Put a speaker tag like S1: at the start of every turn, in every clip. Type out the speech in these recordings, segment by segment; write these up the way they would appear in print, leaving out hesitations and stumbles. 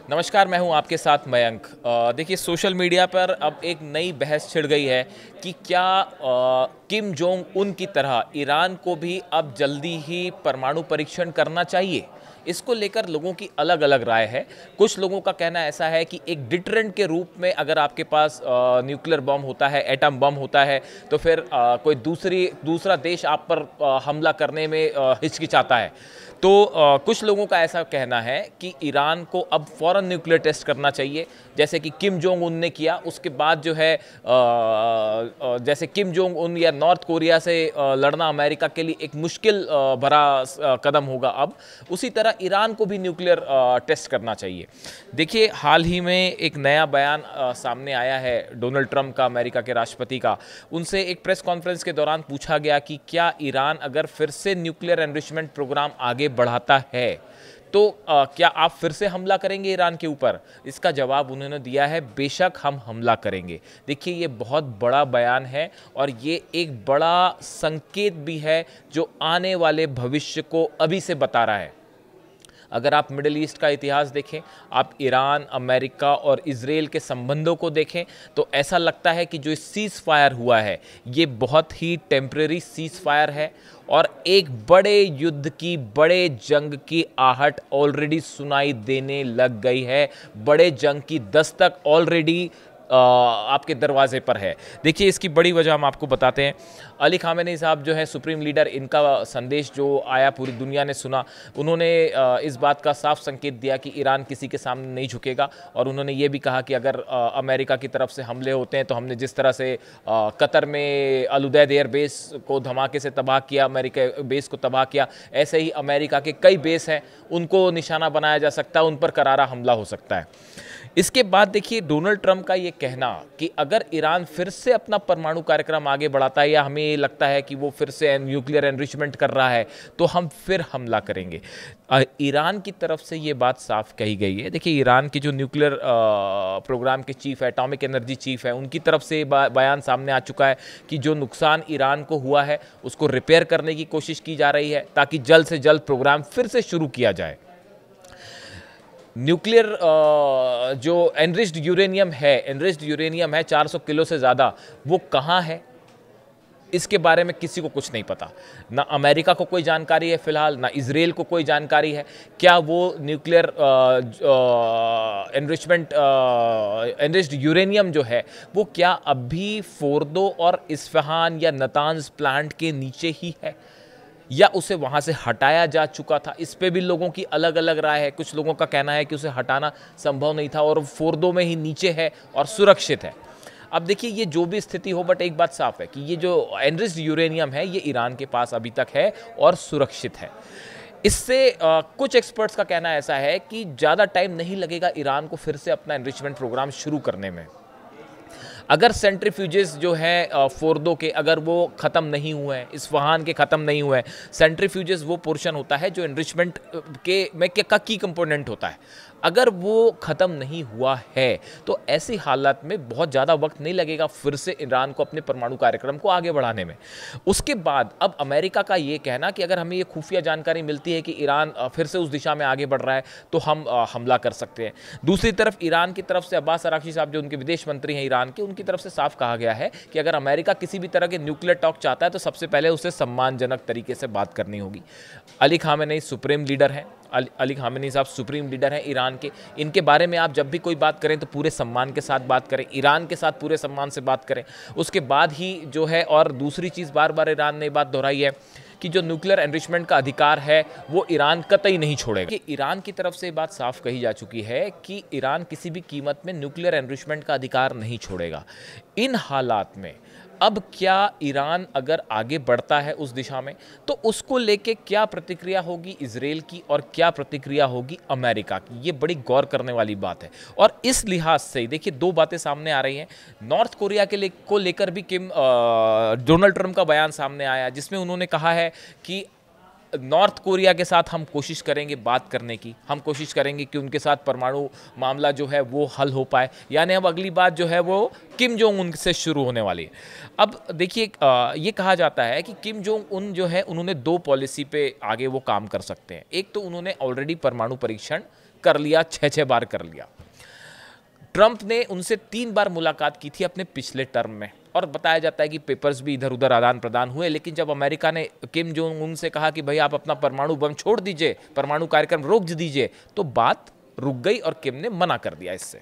S1: नमस्कार, मैं हूं आपके साथ मयंक। देखिए, सोशल मीडिया पर अब एक नई बहस छिड़ गई है कि क्या किम जोंग उन की तरह ईरान को भी अब जल्दी ही परमाणु परीक्षण करना चाहिए। इसको लेकर लोगों की अलग अलग राय है। कुछ लोगों का कहना ऐसा है कि एक डिटरेंट के रूप में अगर आपके पास न्यूक्लियर बम होता है, एटम बम होता है, तो फिर कोई दूसरा देश आप पर हमला करने में हिचकिचाता है। तो कुछ लोगों का ऐसा कहना है कि ईरान को अब फौरन न्यूक्लियर टेस्ट करना चाहिए, जैसे कि किम जोंग उन ने किया। उसके बाद जो है जैसे किम जोंग उन या नॉर्थ कोरिया से लड़ना अमेरिका के लिए एक मुश्किल भरा कदम होगा। अब उसी तरह ईरान को भी न्यूक्लियर टेस्ट करना चाहिए। देखिए, हाल ही में एक नया बयान सामने आया है डोनाल्ड ट्रंप का, अमेरिका के राष्ट्रपति का। उनसे एक प्रेस कॉन्फ्रेंस के दौरान पूछा गया कि क्या ईरान अगर फिर से न्यूक्लियर एनरिचमेंट प्रोग्राम आगे बढ़ाता है तो क्या आप फिर से हमला करेंगे ईरान के ऊपर। इसका जवाब उन्होंने दिया है, बेशक हम हमला करेंगे। देखिए, ये बहुत बड़ा बयान है और ये एक बड़ा संकेत भी है जो आने वाले भविष्य को अभी से बता रहा है। अगर आप मिडिल ईस्ट का इतिहास देखें, आप ईरान, अमेरिका और इजराइल के संबंधों को देखें, तो ऐसा लगता है कि जो सीज़ फायर हुआ है ये बहुत ही टेम्परेरी सीज़ फायर है और एक बड़े युद्ध की, बड़े जंग की आहट ऑलरेडी सुनाई देने लग गई है। बड़े जंग की दस्तक ऑलरेडी आपके दरवाजे पर है। देखिए, इसकी बड़ी वजह हम आपको बताते हैं। अली खामेनी साहब जो है सुप्रीम लीडर, इनका संदेश जो आया पूरी दुनिया ने सुना। उन्होंने इस बात का साफ संकेत दिया कि ईरान किसी के सामने नहीं झुकेगा और उन्होंने ये भी कहा कि अगर अमेरिका की तरफ से हमले होते हैं तो हमने जिस तरह से कतर में अल उदैद एयर बेस को धमाके से तबाह किया, अमेरिका बेस को तबाह किया, ऐसे ही अमेरिका के कई बेस हैं, उनको निशाना बनाया जा सकता है, उन पर करारा हमला हो सकता है। इसके बाद देखिए, डोनाल्ड ट्रंप का ये कहना कि अगर ईरान फिर से अपना परमाणु कार्यक्रम आगे बढ़ाता है या हमें ये लगता है कि वो फिर से न्यूक्लियर एनरिचमेंट कर रहा है तो हम फिर हमला करेंगे। ईरान की तरफ से ये बात साफ कही गई है। देखिए, ईरान की जो न्यूक्लियर प्रोग्राम के चीफ है, एटॉमिक एनर्जी चीफ है, उनकी तरफ से बयान सामने आ चुका है कि जो नुकसान ईरान को हुआ है उसको रिपेयर करने की कोशिश की जा रही है ताकि जल्द से जल्द प्रोग्राम फिर से शुरू किया जाए। न्यूक्लियर जो एनरिच्ड यूरेनियम है 400 किलो से ज़्यादा, वो कहाँ है इसके बारे में किसी को कुछ नहीं पता। ना अमेरिका को कोई जानकारी है फिलहाल, ना इजराइल को कोई जानकारी है। क्या वो न्यूक्लियर एनरिच्ड यूरेनियम जो है वो क्या अभी फोर्दो और इस्फहान या नतांज प्लांट के नीचे ही है या उसे वहाँ से हटाया जा चुका था। इस पे भी लोगों की अलग अलग राय है। कुछ लोगों का कहना है कि उसे हटाना संभव नहीं था और फोर्दो में ही नीचे है और सुरक्षित है। अब देखिए, ये जो भी स्थिति हो, बट एक बात साफ है कि ये जो एनरिच्ड यूरेनियम है ये ईरान के पास अभी तक है और सुरक्षित है। इससे कुछ एक्सपर्ट्स का कहना ऐसा है कि ज़्यादा टाइम नहीं लगेगा ईरान को फिर से अपना एनरिचमेंट प्रोग्राम शुरू करने में। अगर सेंट्रीफ्यूजेस जो है फोर्दो के, अगर वो ख़त्म नहीं हुए हैं, इस्फहान के ख़त्म नहीं हुए हैं, सेंट्रीफ्यूजेस वो पोर्शन होता है जो एनरिचमेंट का की कंपोनेंट होता है, अगर वो ख़त्म नहीं हुआ है तो ऐसी हालत में बहुत ज़्यादा वक्त नहीं लगेगा फिर से ईरान को अपने परमाणु कार्यक्रम को आगे बढ़ाने में। उसके बाद अब अमेरिका का ये कहना कि अगर हमें ये खुफिया जानकारी मिलती है कि ईरान फिर से उस दिशा में आगे बढ़ रहा है तो हम हमला कर सकते हैं। दूसरी तरफ ईरान की तरफ से अब्बास अराक्ची साहब जो उनके विदेश मंत्री हैं ईरान के, उनकी तरफ से साफ कहा गया है कि अगर अमेरिका किसी भी तरह के न्यूक्लियर टॉक चाहता है तो सबसे पहले उसे सम्मानजनक तरीके से बात करनी होगी। अली खामेनी सुप्रीम लीडर हैं, अली खामेनी साहब सुप्रीम लीडर हैं ईरान के। इनके बारे में आप जब भी कोई बात करें तो पूरे सम्मान के साथ बात करें, ईरान के साथ पूरे सम्मान से बात करें। उसके बाद ही जो है, और दूसरी चीज़ बार बार ईरान ने बात दोहराई है कि जो न्यूक्लियर एनरिचमेंट का अधिकार है वो ईरान कतई नहीं छोड़ेगा। कि ईरान की तरफ से बात साफ कही जा चुकी है कि ईरान किसी भी कीमत में न्यूक्लियर एनरिचमेंट का अधिकार नहीं छोड़ेगा। इन हालात में अब क्या ईरान अगर आगे बढ़ता है उस दिशा में तो उसको लेके क्या प्रतिक्रिया होगी इजराइल की और क्या प्रतिक्रिया होगी अमेरिका की, ये बड़ी गौर करने वाली बात है। और इस लिहाज से देखिए, दो बातें सामने आ रही हैं। नॉर्थ कोरिया को लेकर भी डोनाल्ड ट्रंप का बयान सामने आया जिसमें उन्होंने कहा है कि नॉर्थ कोरिया के साथ हम कोशिश करेंगे बात करने की, हम कोशिश करेंगे कि उनके साथ परमाणु मामला जो है वो हल हो पाए। यानी अब अगली बात जो है वो किम जोंग उन से शुरू होने वाली है। अब देखिए, ये कहा जाता है कि किम जोंग उन जो है उन्होंने दो पॉलिसी पे आगे वो काम कर सकते हैं। एक तो उन्होंने ऑलरेडी परमाणु परीक्षण कर लिया, 6 बार कर लिया। ट्रंप ने उनसे 3 बार मुलाकात की थी अपने पिछले टर्म में, और बताया जाता है कि पेपर्स भी इधर उधर आदान प्रदान हुए। लेकिन जब अमेरिका ने किम जोंग उन से कहा कि भाई आप अपना परमाणु बम छोड़ दीजिए, परमाणु कार्यक्रम रोक दीजिए, तो बात रुक गई और किम ने मना कर दिया इससे।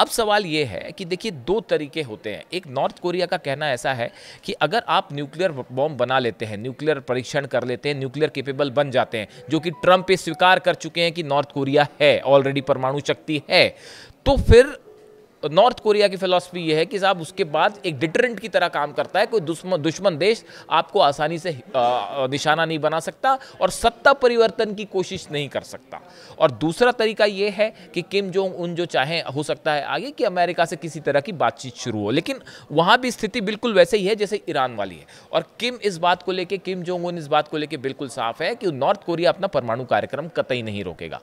S1: अब सवाल ये है कि देखिए, 2 तरीके होते हैं। एक, नॉर्थ कोरिया का कहना ऐसा है कि अगर आप न्यूक्लियर बॉम्ब बना लेते हैं, न्यूक्लियर परीक्षण कर लेते हैं, न्यूक्लियर केपेबल बन जाते हैं, जो कि ट्रंप पे स्वीकार कर चुके हैं कि नॉर्थ कोरिया है, ऑलरेडी परमाणु शक्ति है, तो फिर नॉर्थ कोरिया की फिलॉसफी ये है कि साहब उसके बाद एक डिटरेंट की तरह काम करता है। कोई दुश्मन देश आपको आसानी से निशाना नहीं बना सकता और सत्ता परिवर्तन की कोशिश नहीं कर सकता। और दूसरा तरीका ये है कि किम जोंग उन जो चाहें, हो सकता है आगे कि अमेरिका से किसी तरह की बातचीत शुरू हो, लेकिन वहाँ भी स्थिति बिल्कुल वैसे ही है जैसे ईरान वाली है। और किम जोंग उन इस बात को लेकर बिल्कुल साफ है कि नॉर्थ कोरिया अपना परमाणु कार्यक्रम कतई नहीं रोकेगा।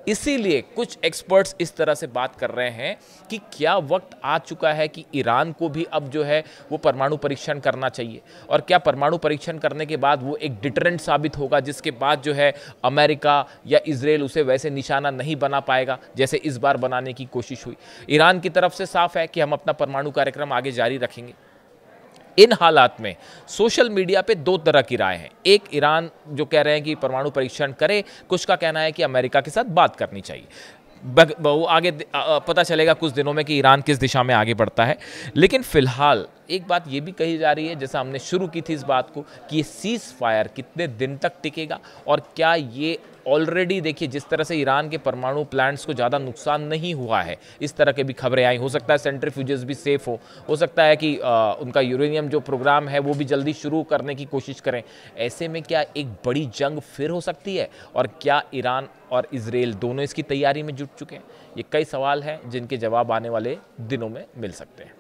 S1: इसीलिए कुछ एक्सपर्ट्स इस तरह से बात कर रहे हैं कि क्या वक्त आ चुका है कि ईरान को भी अब जो है वो परमाणु परीक्षण करना चाहिए, और क्या परमाणु परीक्षण करने के बाद वो एक डिटरेंट साबित होगा, जिसके बाद जो है अमेरिका या इजराइल उसे वैसे निशाना नहीं बना पाएगा जैसे इस बार बनाने की कोशिश हुई। ईरान की तरफ से साफ है कि हम अपना परमाणु कार्यक्रम आगे जारी रखेंगे। इन हालात में सोशल मीडिया पे 2 तरह की राय हैं। एक, ईरान जो कह रहे हैं कि परमाणु परीक्षण करे, कुछ का कहना है कि अमेरिका के साथ बात करनी चाहिए। वो आगे पता चलेगा कुछ दिनों में कि ईरान किस दिशा में आगे बढ़ता है। लेकिन फिलहाल एक बात ये भी कही जा रही है, जैसा हमने शुरू की थी इस बात को, कि ये सीज फायर कितने दिन तक टिकेगा, और क्या ये ऑलरेडी, देखिए जिस तरह से ईरान के परमाणु प्लांट्स को ज़्यादा नुकसान नहीं हुआ है, इस तरह के भी खबरें आई। हो सकता है सेंट्रीफ्यूजेस भी सेफ हो सकता है कि उनका यूरेनियम जो प्रोग्राम है वो भी जल्दी शुरू करने की कोशिश करें। ऐसे में क्या एक बड़ी जंग फिर हो सकती है, और क्या ईरान और इजराइल दोनों इसकी तैयारी में जुट चुके हैं? ये कई सवाल हैं जिनके जवाब आने वाले दिनों में मिल सकते हैं।